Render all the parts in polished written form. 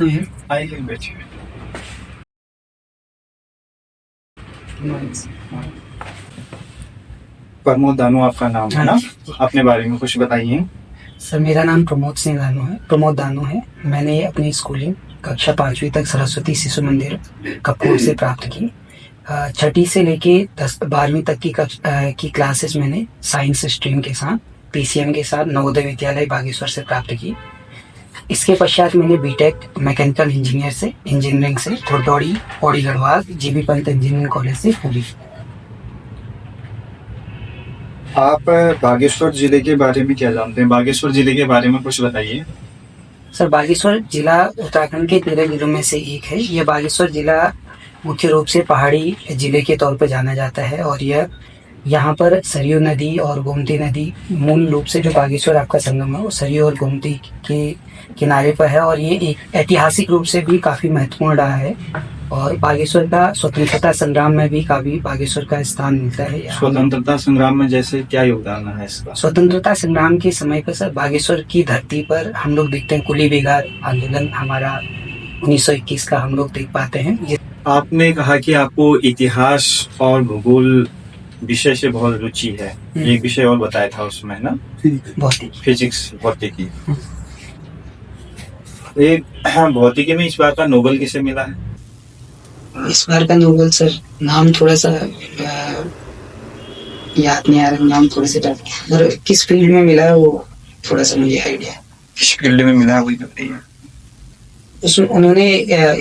दोस्त हैं। आइए बैठिए। प्रमोद दानू आपका नाम है ना? अपने बारे में कुछ बताइए। सर मेरा नाम प्रमोद दानू है। मैंने अपनी स्कूलिंग कक्षा 5वीं तक सरस्वती शिशु मंदिर कपूर से प्राप्त की। छठी से लेके 12वीं तक की क्लासेस मैंने साइंस स्ट्रीम के साथ पीसीएम के साथ नवोदय विद्यालय बागेश्वर से प्राप्त की। इसके पश्चात मैंने बीटेक मैकेनिकल इंजीनियरिंग से Khurdauri Pauri Garhwal G B Pant engineering college से पूरी। आप बागेश्वर जिले के बारे में क्या जानते हैं? बागेश्वर जिले के बारे में कुछ बताइए। सर बागेश्वर जिला उत्तराखंड के 13 जिलों में से एक है। यह बागेश्वर जिला मुख्य रूप से पहाड़ी जिले के तौर पर जाना जाता है और यह यहाँ पर सरयू नदी और गोमती नदी मूल रूप से जो बागेश्वर आपका संगम है वो सरयू और गोमती के किनारे पर है और ये एक ऐतिहासिक रूप से भी काफ़ी महत्वपूर्ण रहा है और बागेश्वर का स्वतंत्रता संग्राम में भी काफी बागेश्वर का स्थान मिलता है। स्वतंत्रता संग्राम में जैसे क्या योगदान है इसका? स्वतंत्रता संग्राम के समय पर सर बागेश्वर की धरती पर हम लोग देखते हैं कुली बेगार आंदोलन हमारा 1921 का हम लोग देख पाते हैं। आपने कहा कि आपको इतिहास और भूगोल विषय से बहुत रुचि है। एक विषय और बताया था उसमें ना, फिजिक्स भौतिकी। एक भौतिकी में इस बार का नोबेल किसे मिला है? इस बार का नोबेल सर नाम थोड़ा सा याद नहीं आ रहा, नाम थोड़े से टफ और किस फील्ड में मिला है वो थोड़ा सा मुझे आइडिया। किस फील्ड में मिला है वही बताइए। उसमें उन्होंने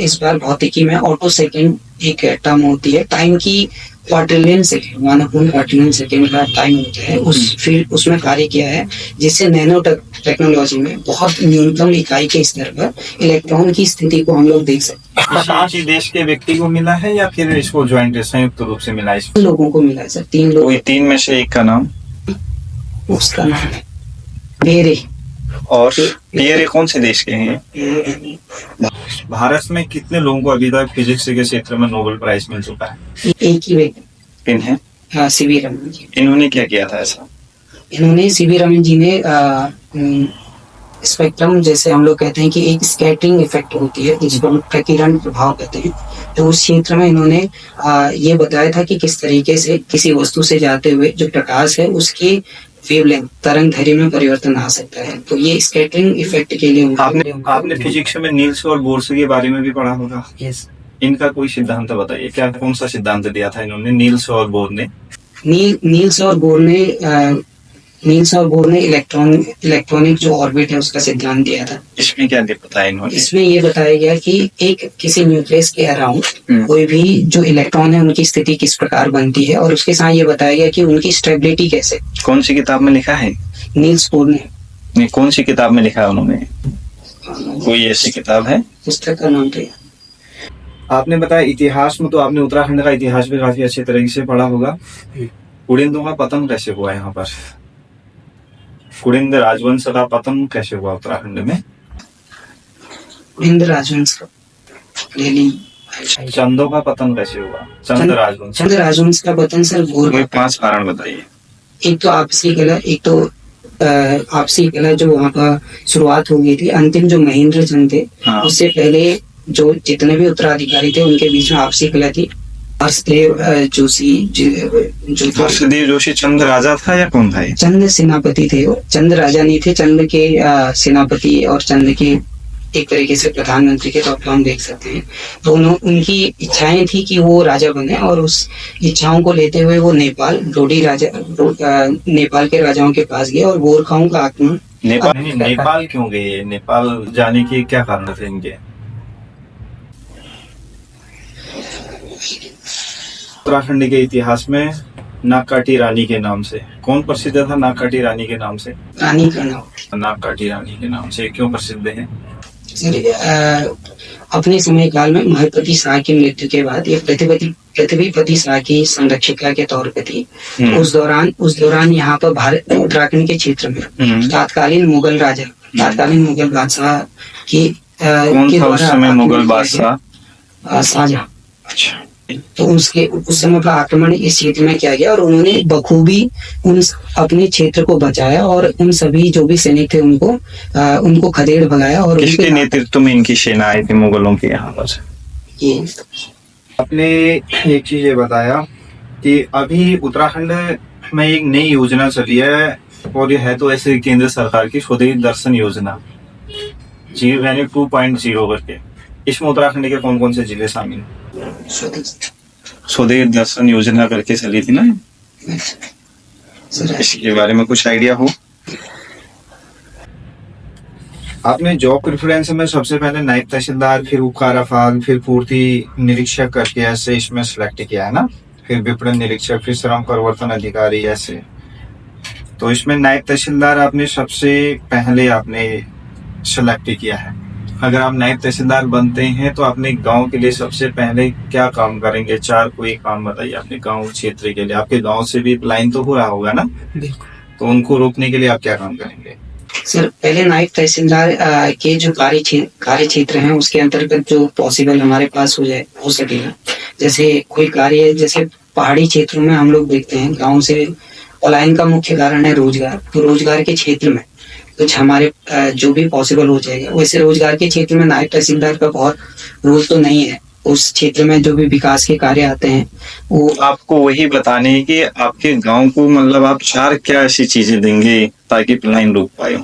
इस बार भौतिकी में ऑटो सेकेंड एक टर्म होती है, टाइम की क्वार्टिलियन सेकेंड 1/4 क्वार्टिलियन सेकेंड का टाइम होता है, उस फील्ड उसमें कार्य किया है जिससे नैनो टेक्नोलॉजी में बहुत न्यूनतम इकाई के स्तर पर इलेक्ट्रॉन की स्थिति को हम लोग देख सकते हैं। किसी देश के व्यक्ति को मिला है या फिर इसको ज्वाइंट संयुक्त रूप से मिला है? लोगों को मिला है सर, 3 लोग। तीन में से एक का नाम? उसका नाम है पेरे। और पेरे कौन से देश के हैं? भारत में कितने लोगों को अभी तक फिजिक्स के क्षेत्र में नोबेल प्राइज मिल चुका है? एक ही व्यक्ति है। हाँ, सीवी रमन जी। इन्होंने क्या किया था ऐसा? इन्होंने सीवी रमन जी ने स्पेक्ट्रम जैसे हम लोग कहते हैं कि एक स्कैटरिंग इफेक्ट होती है जिसको हम प्रकीर्णन प्रभाव कहते हैं, तो उस क्षेत्र में इन्होंने ये बताया था कि किस तरीके से किसी वस्तु से जाते हुए जो प्रकाश है उसकी वेवलेंथ तरंग दैर्घ्य में परिवर्तन आ सकता है। तो ये स्कैटरिंग इफेक्ट के लिए आपने फिजिक्स में नील्स और बोर्स के बारे में भी पढ़ा होगा। यस। इनका कोई सिद्धांत बताइए, क्या कौन सा सिद्धांत दिया था इन्होंने नील्स और बोर ने? नील्स और बोर ने इलेक्ट्रॉनिक जो ऑर्बिट है उसका सिद्धांत दिया था। इसमें क्या बताया इन्होंने? इसमें ये बताया गया कि एक किसी न्यूक्लियस के अराउंड कोई भी जो इलेक्ट्रॉन है उनकी स्थिति किस प्रकार बनती है और उसके साथ ये बताया गया कि उनकी स्टेबिलिटी कैसे। कौन सी किताब में लिखा है? नील्स बोर ने। कौन सी किताब में लिखा है उन्होंने? कोई ऐसी किताब है? पुस्तक का नाम तो आपने बताया इतिहास में, तो आपने उत्तराखंड का इतिहास भी काफी अच्छे तरीके से पढ़ा होगा। कुड़िंदों का पतन कैसे हुआ यहाँ पर? कुड़िंद राजवंश का पतन कैसे हुआ उत्तराखंड में? कुड़िंद राजवंश चंदों का पतन कैसे हुआ? चंद राजवंश का पतन सर भोर। 5 कारण बताइए। एक तो आपसी कला जो वहाँ का शुरुआत हो गई थी। अंतिम जो महेंद्र चंद थे, हाँ। उससे पहले जो जितने भी उत्तराधिकारी थे उनके बीच में आपसी कला थी। वासुदेव जोशी चंद राजा था या कौन था? चंद सेनापति थे वो, चंद राजा नहीं थे। चंद के सेनापति और चंद के एक तरीके से प्रधानमंत्री के तौर पर हम देख सकते हैं। तो उनकी इच्छाएं थी कि वो राजा बने और उस इच्छाओं को लेते हुए वो नेपाल के राजाओं के पास गए और गोरखाओं का आक्रमण। नेपाल क्यों गए? नेपाल जाने के क्या कारण थे इनके? उत्तराखंड के इतिहास में नागकाटी रानी के नाम से कौन प्रसिद्ध था? नागकाटी रानी के नाम से रानी का नाम नागकाटी रानी के नाम से क्यों प्रसिद्ध है? अपने समय काल में महपति शाह की मृत्यु के बाद ये पृथ्वीपति शाह की संरक्षिका के तौर पर थी। उस दौरान यहाँ पर भारत उत्तराखंड के क्षेत्र में तत्कालीन मुगल बादशाह की कौन था उस समय मुगल बादशाह? शाहजहां। अच्छा, तो उसके उस समय पर आक्रमण इस क्षेत्र में किया गया और उन्होंने बखूबी उन अपने क्षेत्र को बचाया और उन सभी जो भी सैनिक थे उनको खदेड़ भगाया और किसके उनके नेतृत्व में इनकी सेना आई थी मुगलों की यहाँ पर? ये आपने एक चीज ये बताया कि अभी उत्तराखंड में एक नई योजना चली है और ये है तो ऐसे केंद्र सरकार की स्वदेश दर्शन योजना यानी 2.0 करके। इसमें उत्तराखंड के कौन कौन से जिले शामिल हैं? स्वदेश दर्शन योजना करके चली थी ना, इसके बारे में कुछ आइडिया हो? आपने जॉब प्रेफरेंस में सबसे पहले नायब तहसीलदार, फिर उपकाराफाल, फिर पूर्ति निरीक्षक करके ऐसे इसमें सिलेक्ट किया है ना, फिर विपणन निरीक्षक, फिर श्रम प्रवर्तन अधिकारी ऐसे। तो इसमें नायब तहसीलदार आपने सबसे पहले आपने सिलेक्ट किया है। अगर आप नायब तहसीलदार बनते हैं तो अपने गांव के लिए सबसे पहले क्या काम करेंगे? 4 कोई काम बताइए अपने गांव क्षेत्र के लिए। आपके गांव से भी लाइन तो हो रहा होगा ना, तो उनको रोकने के लिए आप क्या काम करेंगे? सर पहले नायब तहसीलदार के जो कार्य क्षेत्र हैं उसके अंतर्गत जो पॉसिबल हमारे पास हो सकेगा, जैसे कोई कार्य, जैसे पहाड़ी क्षेत्रों में हम लोग देखते हैं गांव से पलायन का मुख्य कारण है रोजगार, तो रोजगार के क्षेत्र में कुछ हमारे जो भी पॉसिबल हो जाएगा। वैसे रोजगार के क्षेत्र में नायब तहसीलदार का बहुत रोल तो नहीं है, उस क्षेत्र में जो भी विकास के कार्य आते हैं वो आपको वही बताने है कि आपके गांव को मतलब आप 4 क्या ऐसी चीजें देंगे ताकि पलायन रोक पाए?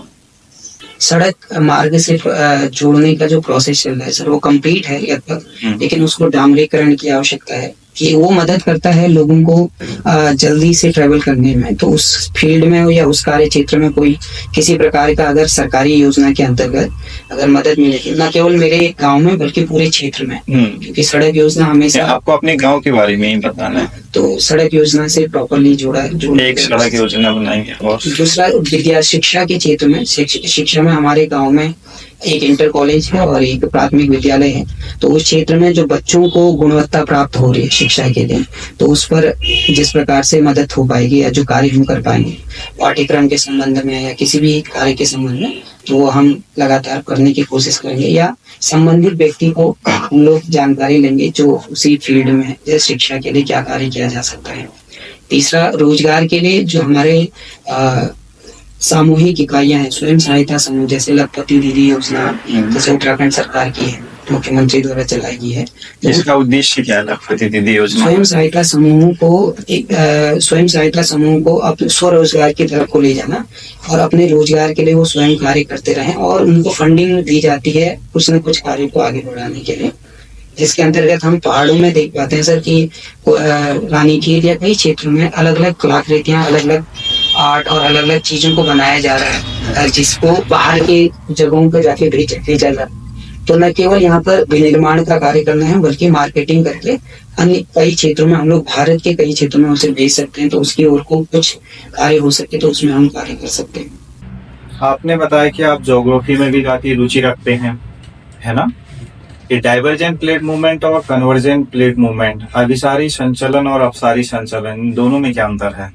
सड़क मार्ग से जोड़ने का जो प्रोसेस चल रहा है सर वो कंप्लीट है लगभग, लेकिन उसको डामरीकरण की आवश्यकता है कि वो मदद करता है लोगों को जल्दी से ट्रेवल करने में। तो उस फील्ड में या उस कार्य क्षेत्र में कोई किसी प्रकार का अगर सरकारी योजना के अंतर्गत अगर मदद मिलेगी, न केवल मेरे गांव में बल्कि पूरे क्षेत्र में, क्योंकि सड़क योजना हमेशा आपको अपने गांव के बारे में ही बताना है, तो सड़क योजना से प्रॉपरली जोड़ा एक सड़क योजना बनाएंगे। और दूसरा विद्या शिक्षा के क्षेत्र में, शिक्षा में हमारे गांव में एक इंटर कॉलेज है और एक प्राथमिक विद्यालय है, तो उस क्षेत्र में जो बच्चों को गुणवत्ता प्राप्त हो रही है शिक्षा के लिए, तो उस पर जिस प्रकार से मदद हो पाएगी या जो कार्य हम कर पाएंगे पाठ्यक्रम के संबंध में या किसी भी कार्य के संबंध में, तो वो हम लगातार करने की कोशिश करेंगे या संबंधित व्यक्ति को हम लोग जानकारी लेंगे जो उसी फील्ड में है, जैसे शिक्षा के लिए क्या कार्य किया जा सकता है। तीसरा, रोजगार के लिए जो हमारे सामूहिक इकाइयां हैं, स्वयं सहायता समूह, जैसे लखपति दीदी योजना जैसे उत्तराखंड सरकार की है, मुख्यमंत्री द्वारा चलाई गई है। इसका उद्देश्य क्या है लखपति दीदी योजना? स्वयं सहायता समूह को अपने स्वरोजगार की तरफ को ले जाना और अपने रोजगार के लिए वो स्वयं कार्य करते रहें और उनको फंडिंग दी जाती है कुछ न कुछ कार्यों को आगे बढ़ाने के लिए, जिसके अंतर्गत हम पहाड़ों में देख पाते हैं सर कि रानीखेत या कई क्षेत्रों में अलग अलग कलाकृतियां, अलग अलग आर्ट और अलग अलग चीजों को बनाया जा रहा है, जिसको बाहर के जगहों पर जाके भेजा जा रहा है। तो न केवल यहाँ पर विनिर्माण का कार्य करना है बल्कि मार्केटिंग करके अन्य कई क्षेत्रों में, हम लोग भारत के कई क्षेत्रों में उसे भेज सकते हैं, तो उसकी ओर को कुछ कार्य हो सके तो उसमें हम कार्य कर सकते हैं। आपने बताया कि आप ज्योग्राफी में भी काफी रुचि रखते हैं, है ना? ये डाइवर्जेंट प्लेट मूवमेंट और कन्वर्जेंट प्लेट मूवमेंट, अभिसारी संचलन और अपसारी संचलन, इन दोनों में क्या अंतर है?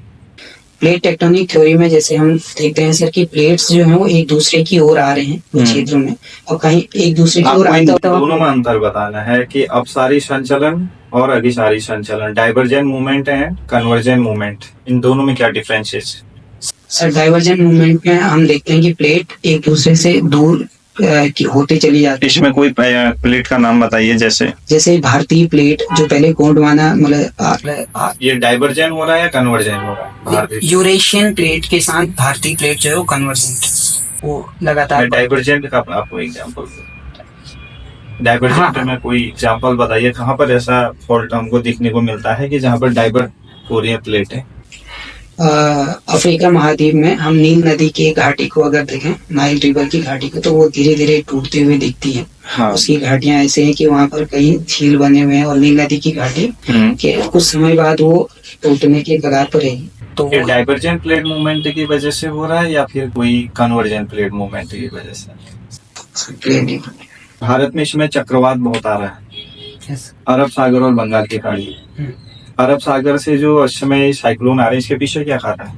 प्लेट टेक्टोनिक थ्योरी में जैसे हम देखते हैं सर कि प्लेट्स जो हैं वो एक दूसरे की ओर आ रहे हैं कुछ क्षेत्रों में और कहीं एक दूसरे की ओर दोनों में अंतर बताना है कि अपसारी संचलन और अभिसारी संचलन, डाइवर्जेंट मूवमेंट है, कन्वर्जेंट मूवमेंट, इन दोनों में क्या डिफरेंस है? सर डाइवर्जेंट मूवमेंट में हम देखते हैं कि प्लेट एक दूसरे से दूर की होते चली जाती है। इसमें कोई प्लेट का नाम बताइए। जैसे भारतीय प्लेट जो पहले गोंडवाना मतलब ये डाइवर्जेंट हो रहा है या कन्वर्जेंट हो रहा है? यूरेशियन प्लेट के साथ भारतीय प्लेट जो है वो कन्वर्जेंट, वो लगातार डाइवर्जेंट का आपको एग्जांपल, डाइवर्जेंट में कोई एग्जांपल बताइए, कहाँ पर ऐसा फॉल्ट हमको देखने को मिलता है कि जहाँ पर डाइवर्ट हो रही है प्लेट है? अफ्रीका महाद्वीप में हम नील नदी की घाटी को अगर देखें, नाइल रिवर की घाटी को, तो वो धीरे धीरे टूटते हुए दिखती है। हाँ। उसकी घाटियां ऐसे हैं कि वहाँ पर कई झील बने हुए हैं और नील नदी की घाटी के कुछ समय बाद वो टूटने के कगार पर रहेगी। तो ये डाइवर्जेंट प्लेट मूवमेंट की वजह से हो रहा है या फिर कोई कन्वर्जेंट प्लेट मूवमेंट की वजह से? भारत में इसमें चक्रवात बहुत आ रहा है, अरब सागर और बंगाल की खाड़ी। अरब सागर से जो इस समय साइक्लोन आ रहे हैं, इसके पीछे क्या कारण है?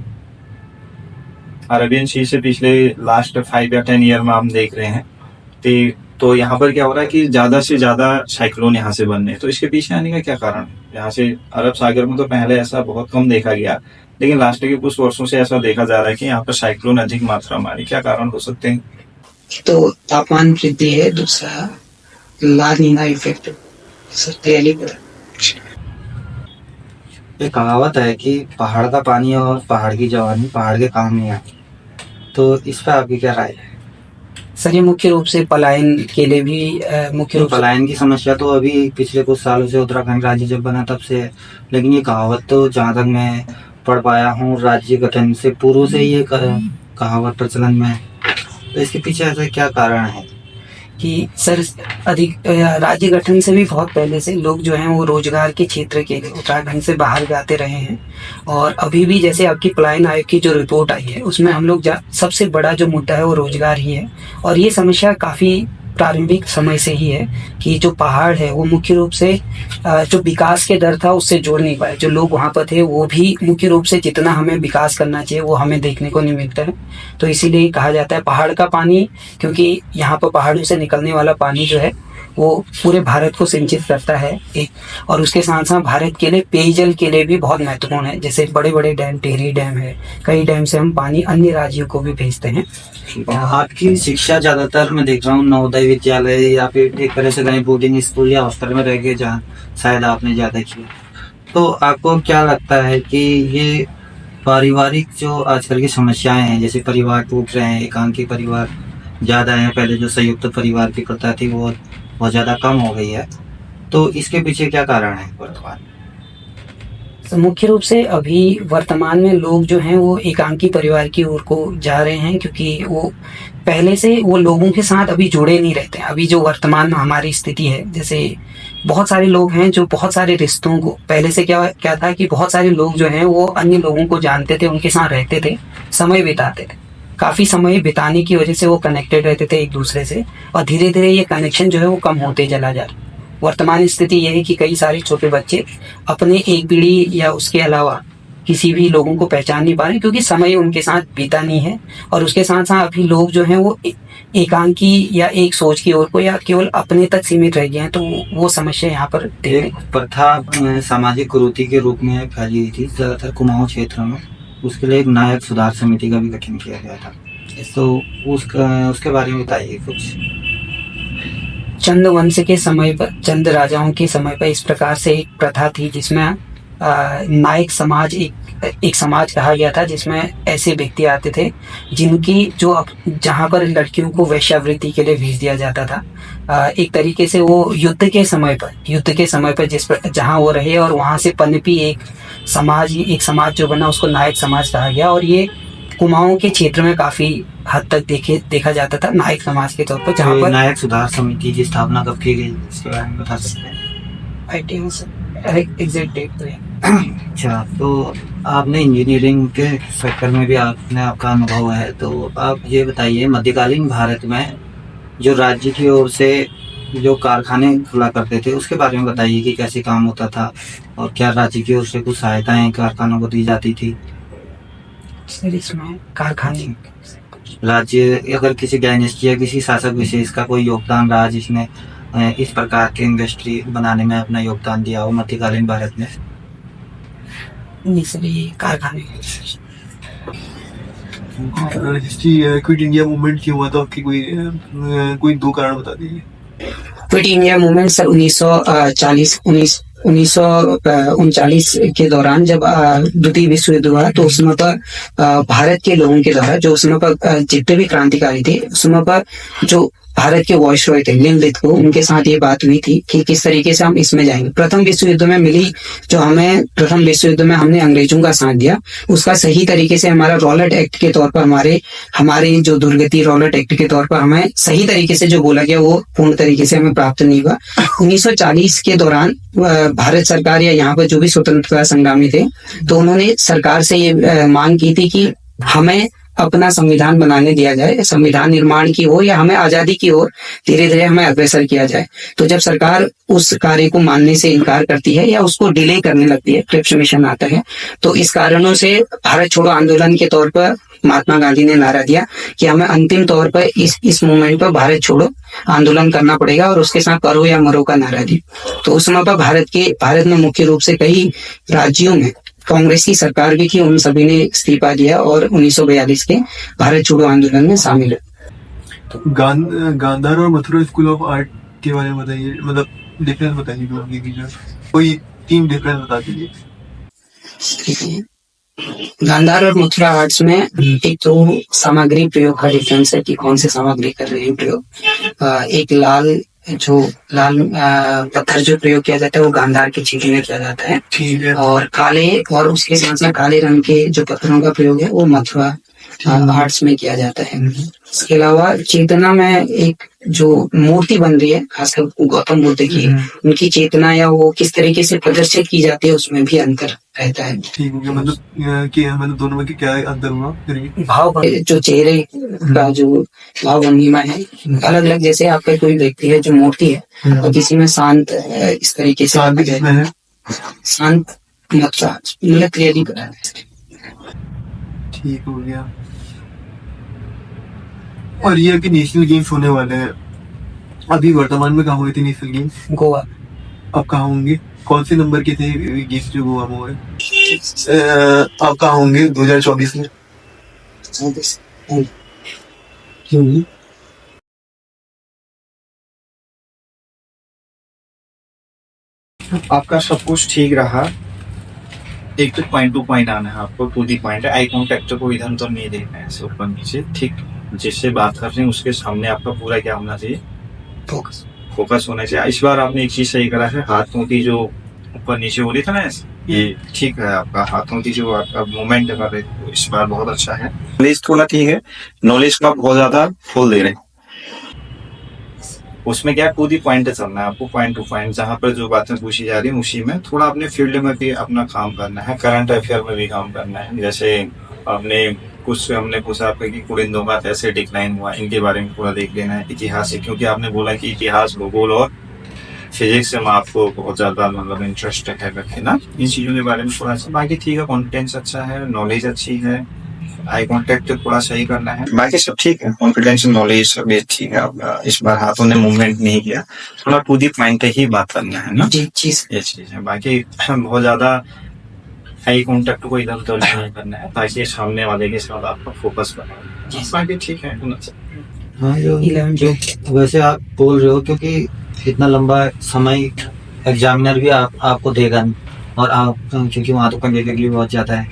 अरेबियन सी से पिछले लास्ट 5 या 10 ईयर में हम देख रहे हैं तो तो यहाँ पर क्या हो रहा है कि ज्यादा से ज्यादा साइक्लोन यहाँ से बन रहे हैं, तो इसके पीछे आने का क्या कारण है? यहाँ से अरब सागर में तो पहले ऐसा बहुत कम देखा गया, लेकिन लास्ट के कुछ वर्षों से ऐसा देखा जा रहा है कि यहाँ पर साइक्लोन अधिक मात्रा में आ रही है। क्या कारण हो सकते हैं? तो तापमान वृद्धि है, दूसरा ला नीना इफेक्ट रियली गुड। एक कहावत है कि पहाड़ का पानी और पहाड़ की जवानी पहाड़ के काम नहीं आती, तो इस पर आपकी क्या राय है? सर ये मुख्य रूप से पलायन के लिए भी मुख्य रूप से पलायन की समस्या तो अभी पिछले कुछ सालों से उत्तराखंड राज्य जब बना तब से है, लेकिन ये कहावत तो जहाँ तक मैं पढ़ पाया हूँ राज्य गठन से पूर्व से ये कहावत प्रचलन में है। तो इसके पीछे ऐसा क्या कारण है? कि सर अधिक राज्य गठन से भी बहुत पहले से लोग जो हैं वो रोजगार के क्षेत्र के लिए उत्तराखंड से बाहर जाते रहे हैं। और अभी भी जैसे आपकी पलायन आयोग की जो रिपोर्ट आई है उसमें हम लोग सबसे बड़ा जो मुद्दा है वो रोजगार ही है। और ये समस्या काफ़ी प्रारंभिक समय से ही है कि जो पहाड़ है वो मुख्य रूप से जो विकास के दर था उससे जोड़ नहीं पाए। जो लोग वहाँ पर थे वो भी मुख्य रूप से जितना हमें विकास करना चाहिए वो हमें देखने को नहीं मिलता है। तो इसीलिए कहा जाता है पहाड़ का पानी, क्योंकि यहाँ पर पहाड़ों से निकलने वाला पानी जो है वो पूरे भारत को सिंचित करता है एक। और उसके साथ साथ भारत के लिए पेयजल के लिए भी बहुत महत्वपूर्ण है। जैसे बड़े बड़े डैम, टिहरी डैम है, कई डैम से हम पानी अन्य राज्यों को भी भेजते हैं। आपकी शिक्षा ज्यादातर मैं देख रहा हूँ नवोदय विद्यालय या फिर एक तरह से कहीं बोर्डिंग स्कूल या हॉस्टल में रह के जहाँ शायद आपने ज्यादा किया, तो आपको क्या लगता है कि ये पारिवारिक जो आजकल की समस्याएं हैं, जैसे परिवार टूट रहे हैं, एकांकी परिवार ज्यादा है, पहले जो संयुक्त परिवार की प्रथा थी वो बहुत ज्यादा कम हो गई है, तो इसके पीछे क्या कारण है वर्तमान? तो मुख्य रूप से अभी वर्तमान में लोग जो हैं वो एकांकी परिवार की ओर को जा रहे हैं, क्योंकि वो पहले से वो लोगों के साथ अभी जुड़े नहीं रहते हैं। अभी जो वर्तमान में हमारी स्थिति है, जैसे बहुत सारे लोग हैं जो बहुत सारे रिश्तों को, पहले से क्या था कि बहुत सारे लोग जो हैं वो अन्य लोगों को जानते थे, उनके साथ रहते थे, समय बिताते थे। काफ़ी समय बिताने की वजह से वो कनेक्टेड रहते थे एक दूसरे से, और धीरे धीरे ये कनेक्शन जो है वो कम होते चला जा रहा है। वर्तमान स्थिति यह है कि कई सारे छोटे बच्चे अपने एक पीढ़ी या उसके अलावा किसी भी लोगों को पहचान नहीं पा रहे, क्योंकि समय उनके साथ बीता नहीं है। और उसके साथ साथ अभी लोग जो हैं वो एकांकी या एक सोच की ओर को या केवल अपने तक सीमित रह गए हैं। तो वो समस्या यहाँ पर एक प्रथा सामाजिक कुरीति के रूप में फैली हुई थी ज्यादातर कुमाऊं क्षेत्र में, उसके लिए एक नायक सुधार समिति का भी गठन किया गया था, तो उसके बारे में बताइए कुछ। चंद वंश के समय पर, चंद राजाओं के समय पर इस प्रकार से एक प्रथा थी जिसमें नायक समाज एक समाज कहा गया था, जिसमें ऐसे व्यक्ति आते थे जिनकी जहाँ पर लड़कियों को वेश्यावृत्ति के लिए भेज दिया जाता था। एक तरीके से वो युद्ध के समय पर जहाँ वो रहे और वहाँ से पनपी एक समाज जो बना उसको नायक समाज कहा गया। और ये कुमाऊं के क्षेत्र में काफी हद तक देखा जाता था नायक समाज के तौर पर, जहाँ पर नायक सुधार समिति की स्थापना कब की गई इसके बारे में बता सकते हैं? एग्जैक्ट डेट तो है। अच्छा, तो आपने इंजीनियरिंग के सेक्टर में भी आपका अनुभव है, तो आप ये बताइए मध्यकालीन भारत में जो राज्य की ओर से जो कारखाने खुला करते थे उसके बारे में बताइए कि कैसे काम होता था और क्या राज्य की ओर से कुछ सहायताएं कारखानों को दी जाती थी? सर इसमें कारखाने राज्य अगर किसी डायनेस्टी या किसी शासक विशेष का कोई योगदान रहा जिसने इस प्रकार के इंडस्ट्री बनाने में अपना योगदान दिया हो मध्यकालीन भारत में? नहीं सर, ये कारखाने हिस्ट्री क्विट इंडिया मूवमेंट क्यों हुआ था आपकी कोई दो कारण बता दीजिए। क्विट इंडिया मूवमेंट सर 1939 के दौरान जब द्वितीय विश्व युद्ध हुआ, तो उस समय पर भारत के लोगों के द्वारा जो उस समय पर जितने भी क्रांतिकारी थे उस समय पर जो भारत के वॉइसरॉय थे निम्नलिखित को, उनके साथ ये बात हुई थी कि किस तरीके से हम इसमें जाएंगे। प्रथम विश्व युद्ध में हमने अंग्रेजों का साथ दिया, उसका सही तरीके से हमारा रॉलेट एक्ट के तौर पर हमारे जो दुर्गति रॉलेट एक्ट के तौर पर हमें सही तरीके से जो बोला गया वो पूर्ण तरीके से हमें प्राप्त नहीं हुआ। 1940 के दौरान भारत सरकार या यहाँ पर जो भी स्वतंत्रता संग्रामी थे, तो उन्होंने सरकार से ये मांग की थी कि हमें अपना संविधान बनाने दिया जाए, संविधान निर्माण की ओर या हमें आजादी की ओर धीरे धीरे हमें अग्रसर किया जाए। तो जब सरकार उस कार्य को मानने से इनकार करती है या उसको डिले करने लगती है, क्रिप्स मिशन आता है, तो इस कारणों से भारत छोड़ो आंदोलन के तौर पर महात्मा गांधी ने नारा दिया कि हमें अंतिम तौर पर इस मूवमेंट पर भारत छोड़ो आंदोलन करना पड़ेगा और उसके साथ करो या मरो का नारा दी। तो उस समय पर भारत में मुख्य रूप से कई राज्यों में कांग्रेस की सरकार भी थी, उन सभी ने इस्तीफा दिया और 1942 के भारत छोड़ो आंदोलन में शामिल हुए। गांधार और मथुरा स्कूल ऑफ आर्ट के बारे में बताइए, मतलब डिफरेंस बताइए दोनों के बीच में, कोई 3 डिफरेंस बता दीजिए। ठीक है, गांधार और मथुरा आर्ट्स में एक तो सामग्री प्रयोग का डिफरेंस है कि कौन सी सामग्री कर रहे हैं प्रयोग। एक लाल पत्थर जो प्रयोग किया जाता है वो गांधार के चीटी में किया जाता है, ठीक है। और काले और उसके साथ साथ काले रंग के जो पत्थरों का प्रयोग है वो मथुरा आर्ट्स में किया जाता है। इसके अलावा चेतना में एक जो मूर्ति बन रही है खासकर गौतम बुद्ध की, उनकी चेतना या वो किस तरीके से प्रदर्शित की जाती है उसमें भी अंतर रहता है। ठीक है, मतलब दोनों में क्या अंतर हुआ फिर भी? भाव जो चेहरे का जो भाव भंगिमा है अलग अलग, जैसे आपका कोई व्यक्ति है जो मूर्ति है और किसी में शांत इस तरीके से शांत मथुरा मतलब क्लियरली करा है। ठीक हो गया। और ये कि नेशनल गेम्स होने वाले हैं, अभी वर्तमान में कहाँ हुए थे नेशनल गेम्स? गोवा। अब कहाँ होंगे? कौन से नंबर के थे गेम्स जो गोवा में हुए? अब कहाँ होंगे 2024 में? आपका सब कुछ ठीक रहा, एक तो पॉइंट टू पॉइंट आना है आपको, टू दी पॉइंट है। आई कॉन्टेक्ट को इधर उधर नहीं देखना है, ऐसे ऊपर नीचे, ठीक। जिससे बात कर रहे हैं उसके सामने आपका पूरा क्या होना चाहिए? फोकस होना चाहिए। इस बार आपने एक चीज सही करा है, हाथों की जो ऊपर नीचे हो रही था ना, ये ठीक है। आपका हाथों की जो आपका मूवमेंट कर रहे थे इस बार बहुत अच्छा है। नॉलेज थोड़ा ठीक है, नॉलेज का बहुत ज्यादा फुल दे रहे हैं। उसमें क्या टू दी पॉइंट चलना है आपको, पॉइंट टू पॉइंट, जहाँ पर जो बातें पूछी जा रही है उसी में थोड़ा अपने फील्ड में भी अपना काम करना है, करंट अफेयर में भी काम करना है। जैसे हमने पूछा आपका कि कुरिंदों का कैसे डिक्लाइन हुआ, इनके बारे में पूरा देख लेना है। इतिहास से, क्योंकि आपने बोला कि इतिहास, भूगोल और फिजिक्स में आपको बहुत ज्यादा मतलब इंटरेस्ट है रखे ना, इन चीजों के बारे में थोड़ा सा। बाकी ठीक है, कॉन्फिडेंस अच्छा है, नॉलेज अच्छी है, आई कॉन्टेक्ट थोड़ा सही करना है, बाकी सब ठीक है। कॉन्फिडेंस, नॉलेज सब ठीक है आपका। इस बार हाथों ने मूवमेंट नहीं किया, थोड़ा टू दी पॉइंट ही बात करना है ना, ये चीज है। बाकी बहुत ज्यादा आई कॉन्टेक्ट को इधर उधर नहीं करना है, ताकि सामने वाले के साथ आपका फोकस बने। बाकी ठीक है। हाँ, जो वैसे आप बोल रहे हो, क्योंकि इतना लंबा समय एग्जामिनर भी आपको देगा नहीं, और आप क्योंकि वहाँ तो कंप्यूटर भी बहुत ज्यादा है,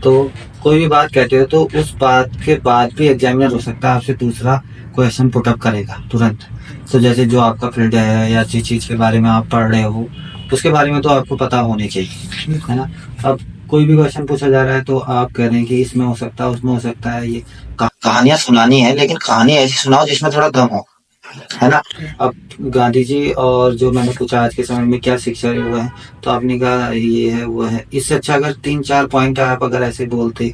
तो कोई भी बात कहते हो तो उस बात के बाद भी एग्जामिनर हो सकता है आपसे दूसरा क्वेश्चन पुटअप करेगा तुरंत। तो जैसे जो आपका फील्ड है या जिस चीज के बारे में आप पढ़ रहे हो उसके बारे में तो आपको पता होनी चाहिए, है ना। अब कोई भी क्वेश्चन पूछा जा रहा है तो आप कह रहे हैं कि इसमें हो सकता है, उसमें हो सकता है। ये कहानियां सुनानी है, लेकिन कहानी ऐसी सुनाओ जिसमें थोड़ा दम हो, है ना। अब गांधी जी और जो मैंने पूछा आज के समय में क्या शिक्षा हुआ है, तो आपने कहा ये है वो है। इससे अच्छा अगर 3-4 पॉइंट आप अगर ऐसे बोलते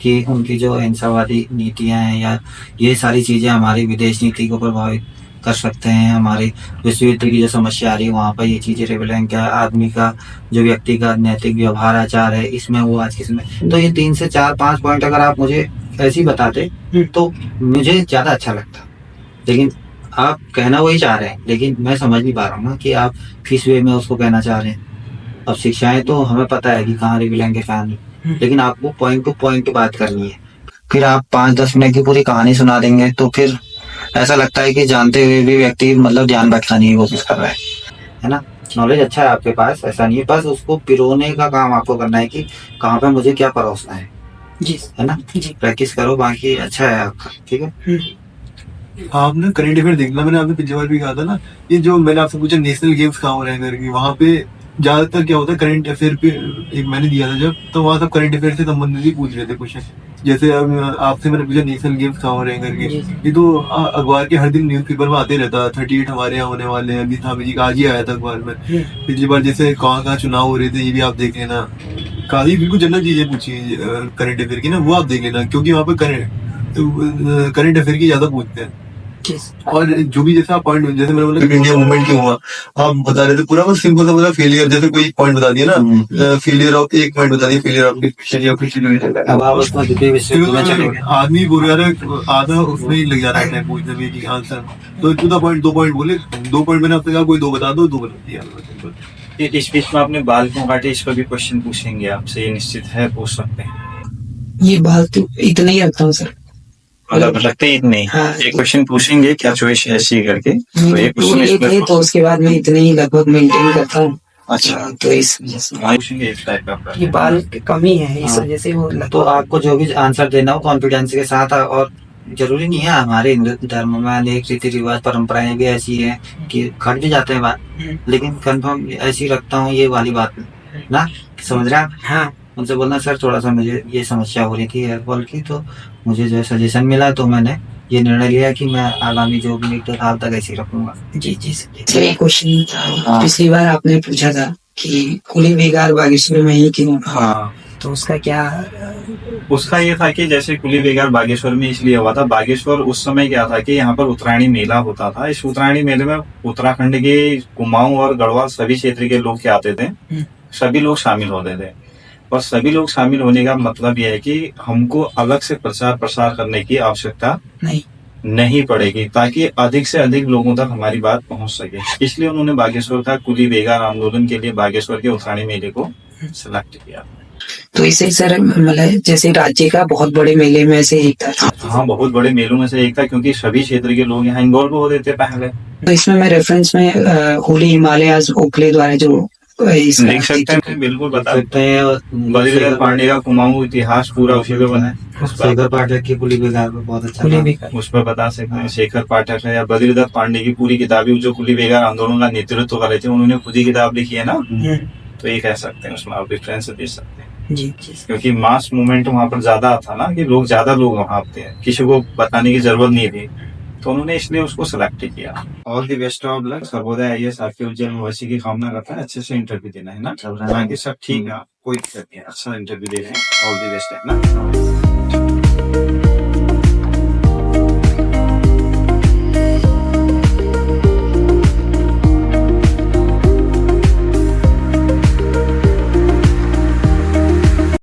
कि उनकी जो अहिंसावादी नीतियां हैं या ये सारी चीजें हमारी विदेश नीति को प्रभावित कर सकते हैं, हमारे विश्व युद्ध की जो समस्या आ रही है वहाँ पर ये चीजें रिलेवेंट है, आदमी का जो व्यक्ति का नैतिक व्यवहार आचार है इसमें वो आज के समय, तो ये 3 से 4-5 पॉइंट अगर आप मुझे ऐसे ही बताते तो मुझे ज्यादा अच्छा लगता। लेकिन आप कहना वही चाह रहे हैं, लेकिन मैं समझ नहीं पा रहा हूँ ना कि आप किस वे में उसको कहना चाह रहे हैं। अब शिक्षाएं तो हमें पता है कि कहाँ रिविलेंट है कहाँ नहीं, लेकिन आपको पॉइंट टू पॉइंट बात करनी है। फिर आप 5-10 मिनट की पूरी कहानी सुना देंगे तो फिर ऐसा लगता है कि जानते हुए भी व्यक्ति मतलब ध्यान भटकाने की कोशिश कर रहा है ना। नॉलेज अच्छा है आपके पास, ऐसा नहीं है, बस उसको पिरोने का काम आपको करना है कि कहाँ पे मुझे क्या परोसना है, है ना। प्रैक्टिस करो, बाकी अच्छा है आपका, ठीक है। आपने करंट अफेयर देखना, मैंने आपने पिछली बार भी कहा था ना, ये जो मैंने आपसे पूछा नेशनल गेम्स कहाँ हो रहे हैं करके, वहाँ पे ज्यादातर क्या होता है करंट अफेयर पे एक मैंने दिया था जब, तो वहाँ सब करंट अफेयर से संबंधित ही पूछ रहे थे क्वेश्चन। जैसे अब आपसे मैंने पूछा नेशनल गेम्स कहाँ हो रहे हैं करके, ये तो अखबार के हर दिन न्यूज़पेपर में आते रहता, 38 हमारे यहाँ होने वाले हैं, अभी था जी का आज ही आया था अखबार में। पिछली बार जैसे कहाँ कहाँ चुनाव हो रहे थे ये भी आप देख लेना, काफी बिल्कुल जनरल चीजें पूछी करंट अफेयर की ना, वो आप देख लेना, क्योंकि वहाँ पे करंट अफेयर की ज्यादा पूछते हैं। जी और जो भी जैसा पॉइंट, जैसे मैंने बोला इंडिया मूवमेंट क्यों हुआ, आप बता रहे थे पूरा बस सिंपल सा बोला फेलियर, जैसे कोई पॉइंट बता दिया ना, फेलियर ऑफ एक पॉइंट बता दिया, फेलियर ऑफ अब आप उसमें द्वितीय विश्व में चलोगे। आदमी बोल रहा है आधा उसमें ही लग जा रहा है पूछने में कि आंसर, तो टू द पॉइंट 2 पॉइंट बोले, 2 पॉइंट मैंने आपसे कहा कोई 2 बता दो, 2 बता दिया। इस बीच में आपने बाल क्यों काटे, इस पर भी क्वेश्चन पूछेंगे आपसे, ये निश्चित है, पूछ सकते हैं। ये बाल तो इतना ही रखता हूँ सर। मतलब रखते ही इतने, हाँ। एक क्वेश्चन पूछेंगे क्या चॉइस है ऐसी करके, तो एक क्वेश्चन एक है, तो उसके बाद मैं इतने ही लगभग मेंटेन करता हूँ। अच्छा, तो इस वजह से पूछेंगे इस टाइप का ये बाल की कमी है, इस हाँ। वजह से वो तो आपको जो भी आंसर देना हो कॉन्फिडेंस के साथ, और जरूरी नहीं है, हमारे हिंदू धर्म में अनेक रीति रिवाज परंपराएं भी ऐसी है कि खट भी जाते हैं बात, लेकिन कंफर्म ऐसी रखता हूँ ये वाली बात ना, समझ रहे हैं आप? हाँ उनसे बोलना सर थोड़ा सा मुझे ये समस्या हो रही थी हेयर फॉल की, तो मुझे जो सजेशन मिला तो मैंने ये निर्णय लिया कि मैं आगामी जो भी 1-2 साल तक ऐसे ही रखूंगा। जी जी सर, एक क्वेश्चन था, पिछली बार आपने पूछा था कि कुली बेगार बागेश्वर में ही क्यों, हाँ, तो उसका क्या? उसका ये था कि जैसे कुली बेगार बागेश्वर में इसलिए हुआ था, बागेश्वर उस समय क्या था कि यहाँ पर उत्तरायणी मेला होता था। इस उत्तरायणी मेले में उत्तराखंड के कुमाऊं और गढ़वाल सभी क्षेत्र के लोग क्या आते थे, सभी लोग शामिल होते थे। और सभी लोग शामिल होने का मतलब यह है कि हमको अलग से प्रचार प्रसार करने की आवश्यकता नहीं पड़ेगी, ताकि अधिक से अधिक लोगों तक हमारी बात पहुंच सके। इसलिए उन्होंने बागेश्वर का कुली बेगार आंदोलन के लिए बागेश्वर के उत्तरायणी मेले को सिलेक्ट किया। तो इसे सर मतलब जैसे राज्य का बहुत बड़े मेले में से एक था। हाँ, बहुत बड़े मेलों में से एक था, क्योंकि सभी क्षेत्र के लोग यहाँ इन्वॉल्व होते थे पहले। तो इसमें मैं रेफरेंस में होली हिमालयाज ओखले द्वारा जो लिख सकते हैं, बिल्कुल बता सकते हैं। बद्रीधर पांडे का कुमाऊं इतिहास पूरा उसी पे बना है। शेखर पाठक की कुली बेगार पे बहुत अच्छा कुली काम। बेगार उस पर बता सकते हैं। शेखर पाठक है या बद्रीधर पांडे की पूरी किताबें, जो कुली बेगार आंदोलन का नेतृत्व कर रहे थे, उन्होंने खुद ही किताब लिखी है ना, तो ये कह सकते हैं, उसमें आप रेफरेंस दे सकते हैं। जी जी क्योंकि मास मूवमेंट वहाँ पर ज्यादा था ना, कि ज्यादा लोग वहाँ आते हैं, किसी को बताने की जरूरत नहीं थी, तो उन्होंने इसलिए उसको सिलेक्ट किया। All the best of luck. Sarvodaya IAS आपके उज्जवल भविष्य की कामना करता है। अच्छे से इंटरव्यू देना है ना, बाकी सब ठीक है, कोई दिक्कत नहीं है, अच्छा इंटरव्यू दे रहे हैं, ऑल द बेस्ट है ना।